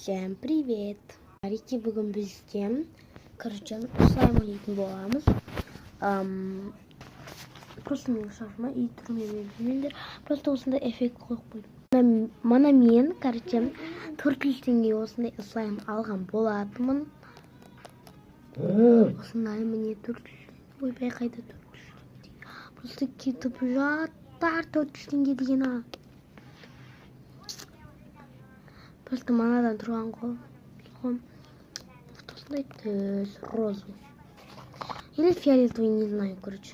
Всем привет! Смотрите, бүгін бізде слайм ойнайтын боламыз. Просто менің шашыма үй түрмемен жүрмеңдер. Просто осындай эффект қойып қойдым. Мана мен, 400 теңге осындай слайм алған болатынмын. Осындай міне 400 теңге. Ойбай, қайда 400 теңге? Просто кетіп жатар 400 теңге деген. Просто манадан тұрған ғой. Осындай түс, розу. Или фиолетовый, не знаю, короче.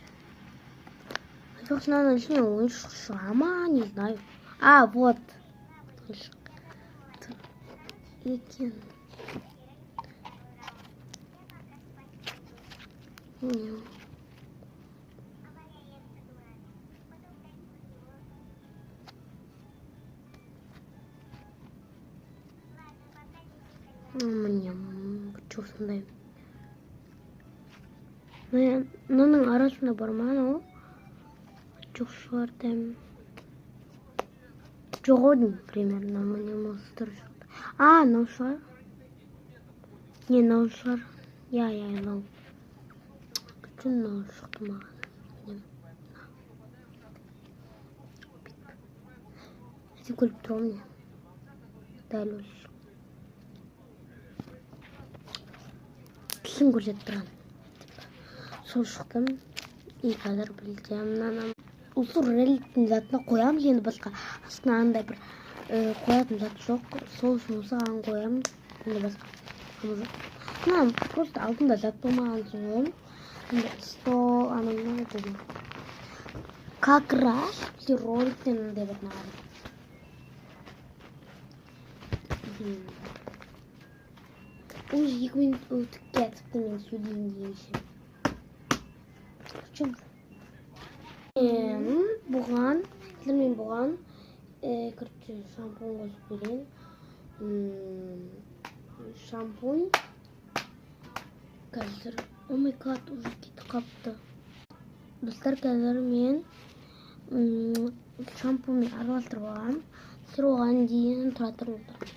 Собственно, начнем лучше шрама, не знаю. А, вот. Екен. Мне что сондай. Мынаның арасында бар ма анау? Жоқ шығар дәм. Жоқ ойдың, примерно, мне монстр шықты. А, мынау шығар. Не, мынау шығар. Я, мынау. Күтін мынау шықты маған. Әйтіп көріп тұрмын не. Дәл осы. Тісін көрсетіп тұрған. Сол шықтым. И қазір білдем. Осы реликтің затына қоямыз, енді басқа астына андай бір қоятын зат жоқ. Сол үшін осыған қоямыз. Енді басқа жоқ. Просто алдында зат болмаған соң. 100 анамнан өтеді. Как раз бізде роликтен андай бір нағады. Уже 2 минут өтіп кетіпті мен сөйлейін дегенше. Почему? Бұған, короче, шампунь қосып берейін. Шампунь. Қазір, о май гад, уже кетіп қапты. Достар, қазір мен шампуньмен араластырып алғам. Сіздер оған дейін тұра тұрыңыздар.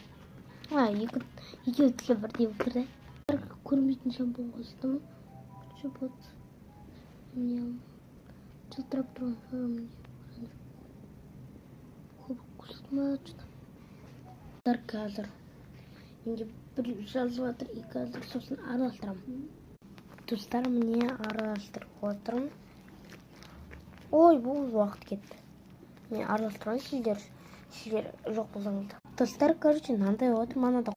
Екеуі тілі бірдей болып тұрды. Көрмейтін шампунь қостым. Вот. Жылтырап тұрған форме. Көп қосылма что-то. Қазір. Енді бір жазып жатыр и қазір сосын араластырам. Достар, міне араластырып отырмын. Ой, бұл уақыт кетті. Мен араластырған сіздер жоқ болсаңыздар. Достар, короче, мынандай вот манада